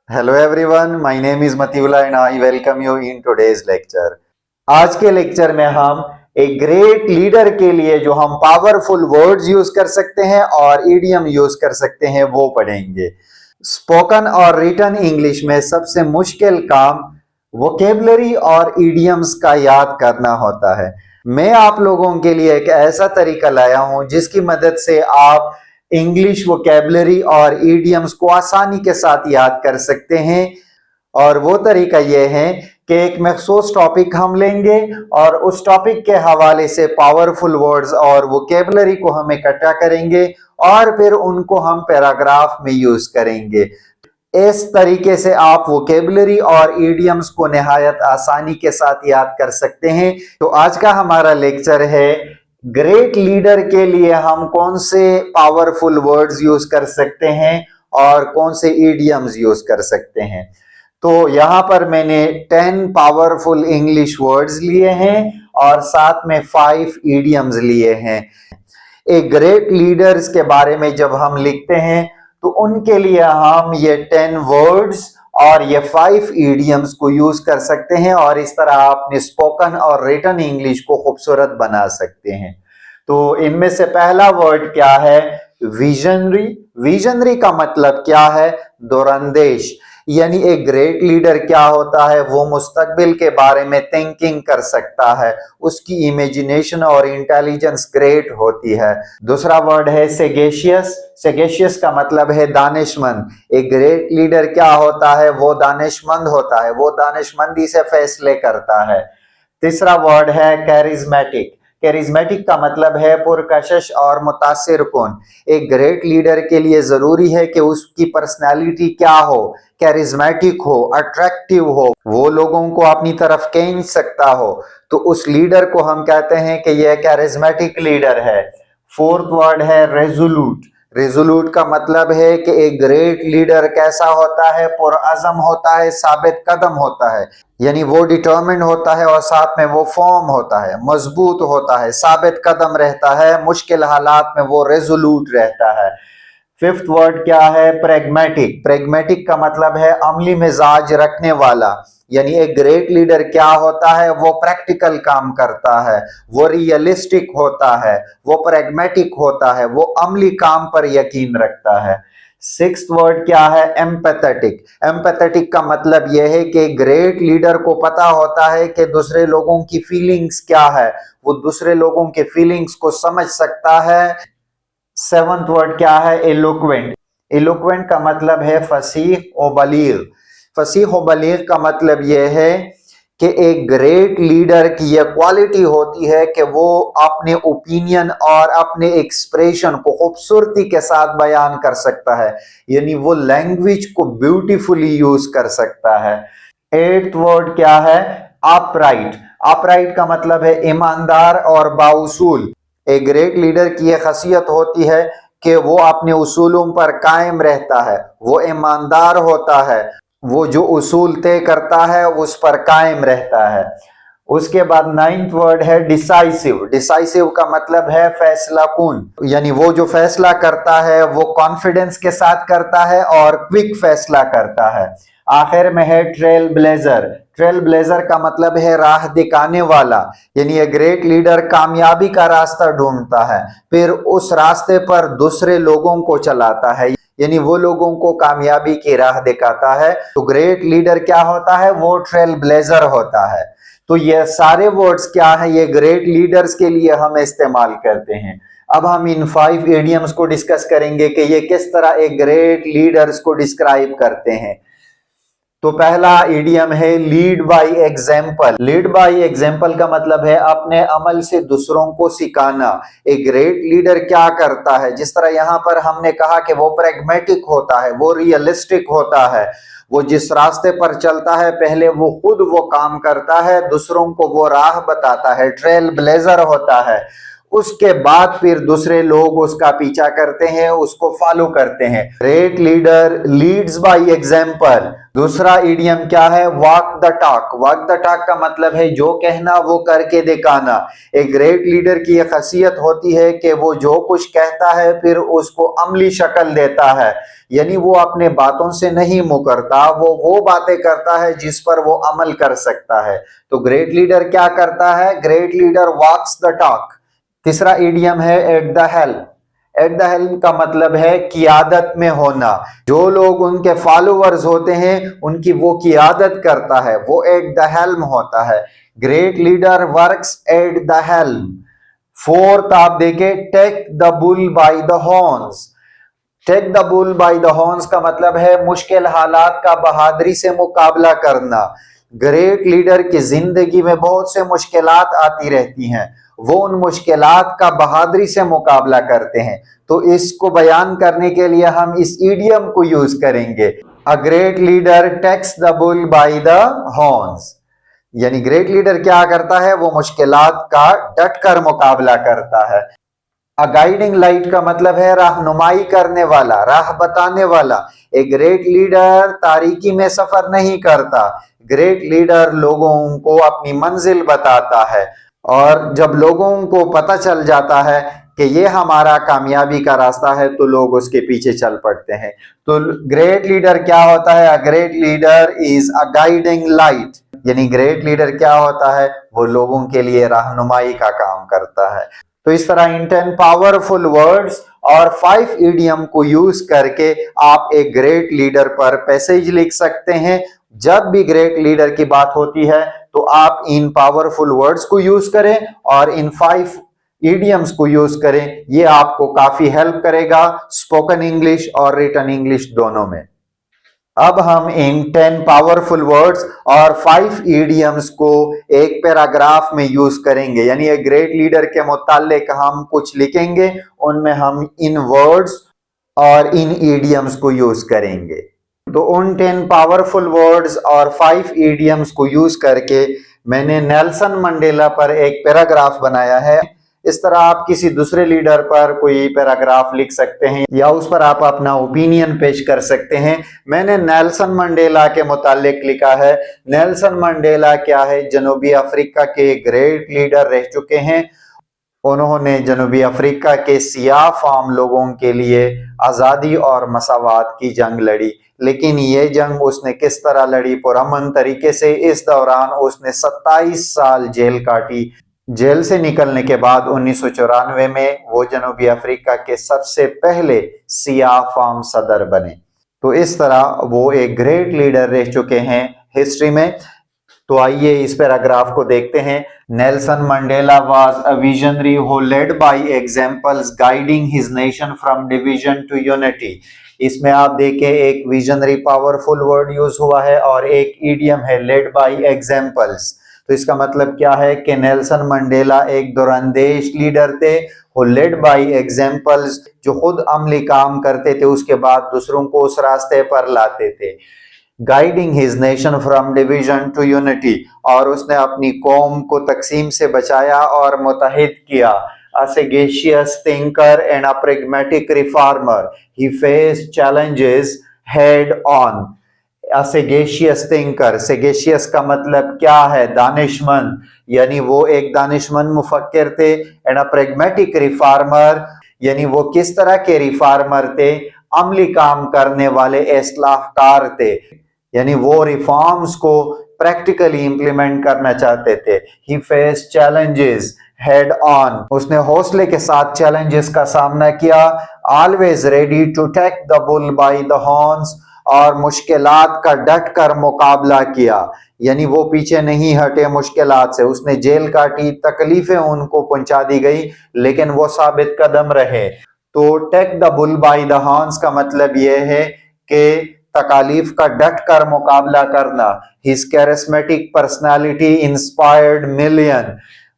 Hello everyone, my name is Matiullah and I welcome you in today's lecture. आज के lecture में हम एक ग्रेट लीडर के लिए जो हम पावरफुल वर्ड्स यूज कर सकते हैं और ईडियम यूज कर सकते हैं वो पढ़ेंगे। स्पोकन और रिटन इंग्लिश में सबसे मुश्किल काम वोकेबलरी और ईडियम्स का याद करना होता है। मैं आप लोगों के लिए एक ऐसा तरीका लाया हूं जिसकी मदद से आप इंग्लिश वोकेबलरी और ईडियम्स को आसानी के साथ याद कर सकते हैं। और वो तरीका ये है कि एक मखसूस टॉपिक हम लेंगे और उस टॉपिक के हवाले से पावरफुल वर्ड्स और वोकेबलरी को हम इकट्ठा करेंगे और फिर उनको हम पैराग्राफ में यूज करेंगे। इस तरीके से आप वोकेबलरी और ईडियम्स को निहायत आसानी के साथ याद कर सकते हैं। तो आज का हमारा लेक्चर है ग्रेट लीडर के लिए हम कौन से पावरफुल वर्ड्स यूज कर सकते हैं और कौन से ईडियम्स यूज कर सकते हैं। तो यहां पर मैंने 10 पावरफुल इंग्लिश वर्ड्स लिए हैं और साथ में 5 ईडियम्स लिए हैं। एक ग्रेट लीडर्स के बारे में जब हम लिखते हैं तो उनके लिए हम ये 10 वर्ड्स और ये 5 ईडियम्स को यूज कर सकते हैं और इस तरह आप अपने स्पोकन और रिटन इंग्लिश को खूबसूरत बना सकते हैं। तो इनमें से पहला वर्ड क्या है? विजनरी। विजनरी का मतलब क्या है? दूरंदेश। यानी एक ग्रेट लीडर क्या होता है? वो मुस्तकबिल के बारे में थिंकिंग कर सकता है, उसकी इमेजिनेशन और इंटेलिजेंस ग्रेट होती है। दूसरा वर्ड है सेगेशियस। सेगेशियस का मतलब है दानिशमंद। एक ग्रेट लीडर क्या होता है? वो दानिशमंद होता है, वो दानिशमंदी से फैसले करता है। तीसरा वर्ड है कैरिज्मेटिक। कैरिज्मेटिक का मतलब है पुरकशिश और मुतासिर कौन। एक ग्रेट लीडर के लिए जरूरी है कि उसकी पर्सनालिटी क्या हो? कैरिज्मेटिक हो, अट्रैक्टिव हो, वो लोगों को अपनी तरफ खींच सकता हो। तो उस लीडर को हम कहते हैं कि यह कैरिज्मेटिक लीडर है। फोर्थ वर्ड है रेजोल्यूट। रेजोल्यूट का मतलब है कि एक ग्रेट लीडर कैसा होता है? पुरअज़म होता है, साबित कदम होता है। यानी वो डिटर्मिन्ड होता है और साथ में वो फॉर्म होता है, मजबूत होता है, साबित कदम रहता है, मुश्किल हालात में वो रेजोल्यूट रहता है। फिफ्थ वर्ड क्या है? प्रेगमेटिक। प्रेगमेटिक का मतलब है अमली मिजाज रखने वाला। यानी एक ग्रेट लीडर क्या होता है? वो प्रैक्टिकल काम करता है, वो रियलिस्टिक होता है, वो प्रेगमेटिक होता है, वो अमली काम पर यकीन रखता है। सिक्स्थ वर्ड क्या है? एम्पैथेटिक। एम्पैथेटिक का मतलब यह है कि ग्रेट लीडर को पता होता है कि दूसरे लोगों की फीलिंग्स क्या है, वो दूसरे लोगों के फीलिंग्स को समझ सकता है। सेवंथ वर्ड क्या है? एलोक्वेंट। एलोक्वेंट का मतलब है फसीह और बलीग। फसीह और बलीग का मतलब यह है कि एक ग्रेट लीडर की यह क्वालिटी होती है कि वो अपने ओपिनियन और अपने एक्सप्रेशन को खूबसूरती के साथ बयान कर सकता है, यानी वो लैंग्वेज को ब्यूटीफुली यूज कर सकता है। एट्थ वर्ड क्या है? अपराइट। अपराइट का मतलब है ईमानदार और बाउसूल। एक ग्रेट लीडर की यह खासियत होती है कि वो अपने उसूलों पर कायम रहता है, वो ईमानदार होता है, वो जो उसूल तय करता है उस पर कायम रहता है। उसके बाद नाइन्थ वर्ड है डिसाइसिव। डिसाइसिव का मतलब है फैसला कुन। यानी वो जो फैसला करता है वो कॉन्फिडेंस के साथ करता है और क्विक फैसला करता है। आखिर में है ट्रेल ब्लेजर। ट्रेल ब्लेजर का मतलब है राह दिखाने वाला। यानी ये ग्रेट लीडर कामयाबी का रास्ता ढूंढता है, फिर उस रास्ते पर दूसरे लोगों को चलाता है, यानी वो लोगों को कामयाबी की राह दिखाता है। तो ग्रेट लीडर क्या होता है? वो ट्रेल ब्लेजर होता है। तो ये सारे वर्ड्स क्या है? ये ग्रेट लीडर्स के लिए हम इस्तेमाल करते हैं। अब हम इन 5 इडियम्स को डिस्कस करेंगे कि ये किस तरह एक ग्रेट लीडर्स को डिस्क्राइब करते हैं। तो पहला इडियम है lead by example. Lead by example का मतलब है अपने अमल से दूसरों को सिखाना। एक ग्रेट लीडर क्या करता है? जिस तरह यहां पर हमने कहा कि वो प्रैग्मेटिक होता है, वो रियलिस्टिक होता है, वो जिस रास्ते पर चलता है पहले वो खुद वो काम करता है, दूसरों को वो राह बताता है, ट्रेल ब्लेजर होता है। اس کے بعد پھر دوسرے لوگ اس کا پیچھا کرتے ہیں, اس کو فالو کرتے ہیں. Great leader leads by example. دوسرا ایڈیم کیا ہے؟ Walk the talk. Walk the talk کا مطلب ہے جو کہنا وہ کر کے دکھانا. ایک گریٹ لیڈر کی یہ خاصیت ہوتی ہے کہ وہ جو کچھ کہتا ہے پھر اس کو عملی شکل دیتا ہے, یعنی وہ اپنے باتوں سے نہیں مکرتا, وہ باتیں کرتا ہے جس پر وہ عمل کر سکتا ہے. تو گریٹ لیڈر کیا کرتا ہے؟ Great leader walks the talk. تیسرا ایڈیم ہے at the helm. At the helm کا مطلب ہے قیادت میں ہونا. جو لوگ ان کے فالوورز ہوتے ہیں ان کی وہ قیادت کرتا ہے, وہ ایٹ دا ہیلم ہوتا ہے. Great leader works at the helm. Fourth آپ دیکھیں, take the bull by the horns. Take the bull by the horns کا مطلب ہے مشکل حالات کا بہادری سے مقابلہ کرنا. گریٹ لیڈر کی زندگی میں بہت سے مشکلات آتی رہتی ہیں, وہ ان مشکلات کا بہادری سے مقابلہ کرتے ہیں. تو اس کو بیان کرنے کے لیے ہم اس ایڈیم کو یوز کریں گے. A great leader takes the bull by the horns. یعنی گریٹ لیڈر کیا کرتا ہے؟ وہ مشکلات کا ڈٹ کر مقابلہ کرتا ہے. گائیڈنگ لائٹ کا مطلب ہے رہنمائی کرنے والا, راہ بتانے والا. ایک گریٹ لیڈر تاریکی میں سفر نہیں کرتا. گریٹ لیڈر لوگوں کو اپنی منزل بتاتا ہے, اور جب لوگوں کو پتہ چل جاتا ہے کہ یہ ہمارا کامیابی کا راستہ ہے تو لوگ اس کے پیچھے چل پڑتے ہیں. تو گریٹ لیڈر کیا ہوتا ہے؟ Great leader is a guiding light. یعنی گریٹ لیڈر کیا ہوتا ہے؟ وہ لوگوں کے لیے رہنمائی کا کام کرتا ہے. تو اس طرح ان 10 پاورفل ورڈز اور 5 ایڈیم کو یوز کر کے آپ ایک گریٹ لیڈر پر پیسج لکھ سکتے ہیں. جب بھی گریٹ لیڈر کی بات ہوتی ہے تو آپ ان پاورفل ورڈز کو یوز کریں اور ان 5 ایڈیمز کو یوز کریں. یہ آپ کو کافی ہیلپ کرے گا اسپوکن انگلش اور ریٹن انگلش دونوں میں. اب ہم ان 10 پاورفل ورڈز اور 5 ایڈیمز کو ایک پیراگراف میں یوز کریں گے. یعنی ایک گریٹ لیڈر کے متعلق ہم کچھ لکھیں گے, ان میں ہم ان ورڈز اور ان ایڈیمز کو یوز کریں گے. تو ان 10 پاورفل ورڈز اور 5 ایڈیمز کو یوز کر کے میں نے نیلسن منڈیلا پر ایک پیراگراف بنایا ہے. اس طرح آپ کسی دوسرے لیڈر پر کوئی پیراگراف لکھ سکتے ہیں یا اس پر آپ اپنا اوپینین پیش کر سکتے ہیں. میں نے نیلسن منڈیلا کے متعلق لکھا ہے. نیلسن منڈیلا کیا ہے؟ جنوبی افریقہ کے گریٹ لیڈر رہ چکے ہیں. انہوں نے جنوبی افریقہ کے سیاہ فام لوگوں کے لیے آزادی اور مساوات کی جنگ لڑی. لیکن یہ جنگ اس نے کس طرح لڑی؟ پرامن طریقے سے. اس دوران اس نے 27 سال جیل کاٹی. جیل سے نکلنے کے بعد 1994 میں وہ جنوبی افریقہ کے سب سے پہلے سیاہ فام صدر بنے. تو اس طرح وہ ایک گریٹ لیڈر رہ چکے ہیں ہسٹری میں. تو آئیے اس پیراگراف کو دیکھتے ہیں. Nelson Mandela was a visionary who led by examples guiding his nation from division to unity. اس میں آپ دیکھیں ایک ویژنری پاورفل ورڈ یوز ہوا ہے اور ایک ایڈیم ہے led by examples. تو اس کا مطلب کیا ہے کہ نیلسن منڈیلا ایک دوراندیش لیڈر تھے who led by examples, جو خود عملی کام کرتے تھے اس کے بعد دوسروں کو اس راستے پر لاتے تھے. guiding his nation from division to unity, اور اس نے اپنی قوم کو تقسیم سے بچایا اور متحد کیا. A sagacious thinker and a pragmatic reformer, he faced challenges head on. A sagacious thinker, sagacious کا مطلب کیا ہے؟ دانشمند. یعنی وہ ایک دانشمند مفکر تھے. and a pragmatic reformer, یعنی وہ کس طرح کے ریفارمر تھے؟ عملی کام کرنے والے اصلاح کار تھے. یعنی وہ ریفارمز کو پریکٹیکلی امپلیمنٹ کرنا چاہتے تھے. He faced challenges head on, اس نے حوصلے کے ساتھ چیلنجز کا سامنا کیا. Always ready to take the bull by the horns, اور مشکلات کا ڈٹ کر مقابلہ کیا. یعنی وہ پیچھے نہیں ہٹے مشکلات سے. اس نے جیل کاٹی, تکلیفیں ان کو پہنچا دی گئی, لیکن وہ ثابت قدم رہے. تو ٹیک the bull by the horns کا مطلب یہ ہے کہ تکالیف کا ڈٹ کر مقابلہ کرنا. His charismatic personality inspired million.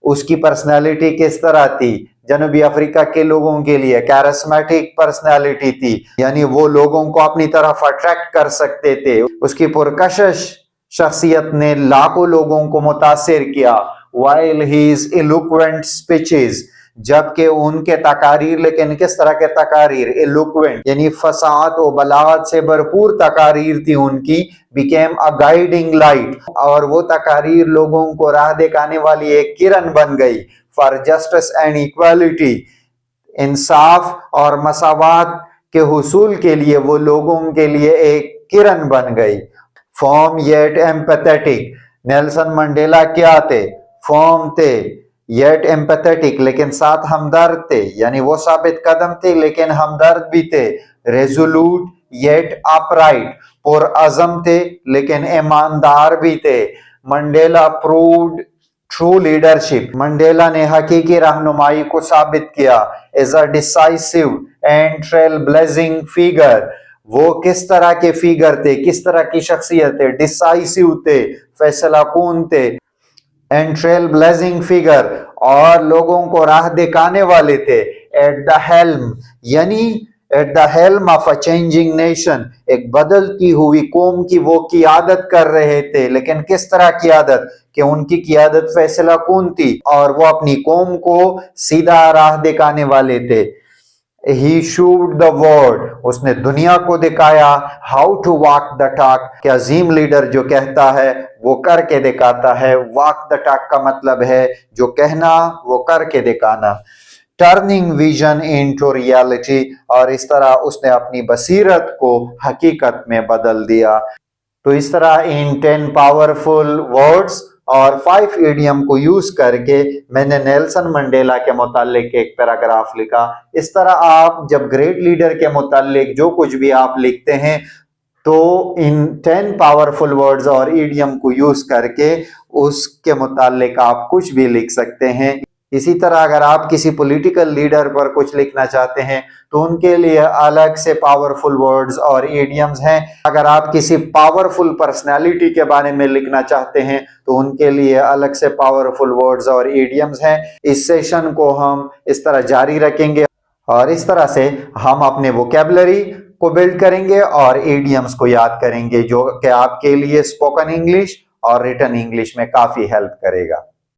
اس کی پرسنالٹی کس طرح تھی؟ جنوبی افریقہ کے لوگوں کے لیے کیرسمیٹک پرسنالٹی تھی, یعنی وہ لوگوں کو اپنی طرف اٹریکٹ کر سکتے تھے. اس کی پرکشش شخصیت نے لاکھوں لوگوں کو متاثر کیا. While his eloquent speeches, जबकि उनके तकारीर, लेकिन किस तरह के तकारीर, एलोक्वेंट यानी फसाहत और बलागत से भरपूर तकारीर थी उनकी, बिकेम अ गाइडिंग लाइट, और वो तकारीर लोगों को राह दिखाने वाली एक किरण बन गई फॉर जस्टिस एंड इक्वालिटी, इंसाफ और मसावत के हुसूल के लिए वो लोगों के लिए एक किरण बन गई। Form yet empathetic, Nelson Mandela क्या थे, फॉर्म थे, येट एम्पैथेटिक लेकिन साथ हमदर्द थे, यानी वो साबित कदम थे लेकिन हमदर्द भी थे। रेजोल्यूट येट अपराइट, पुरअज़म थे लेकिन ईमानदार भी थे। Mandela proved true leadership, Mandela ने हकीकी रहनुमाई को साबित किया। As a decisive and trailblazing figure, वो किस तरह के फिगर थे, किस तरह की शख्सियत थे, डिसाइसिव थे, फैसला कून थे, एंड ट्रेल ब्लेजिंग फिगर, और लोगों को राह दिखाने वाले थे। एट द हेल्म, यानी at the helm of a changing nation, एक बदलती हुई कौम की वो क़ियादत कर रहे थे, लेकिन किस तरह क़ियादत कि उनकी क़ियादत फैसला कून थी और वो अपनी कौम को सीधा राह दिखाने वाले थे। He showed the world, उसने दुनिया को दिखाया how to walk the talk, कि अजीम लीडर जो कहता है वो करके दिखाता है। walk the talk का मतलब है जो कहना वो करके दिखाना। टर्निंग विजन इनटू रियलिटी, और इस तरह उसने अपनी बसीरत को हकीकत में बदल दिया। तो इस तरह इन 10 पावरफुल वर्ड्स और 5 इडियम को यूज करके मैंने नेल्सन मंडेला के मुतालिक एक पैराग्राफ लिखा। इस तरह आप जब ग्रेट लीडर के मुतालिक जो कुछ भी आप लिखते हैं तो इन 10 पावरफुल वर्ड्स और इडियम को यूज करके उसके मुतालिक आप कुछ भी लिख सकते हैं। इसी तरह अगर आप किसी पॉलिटिकल लीडर पर कुछ लिखना चाहते हैं तो उनके लिए अलग से पावरफुल वर्ड्स और इडियम्स हैं। अगर आप किसी पावरफुल पर्सनालिटी के बारे में लिखना चाहते हैं तो उनके लिए अलग से पावरफुल वर्ड्स और इडियम्स हैं। इस सेशन को हम इस तरह जारी रखेंगे और इस तरह से हम अपने वोकैबुलरी को बिल्ड करेंगे और इडियम्स को याद करेंगे, जो कि आपके लिए स्पोकन इंग्लिश और रिटन इंग्लिश में काफी हेल्प करेगा।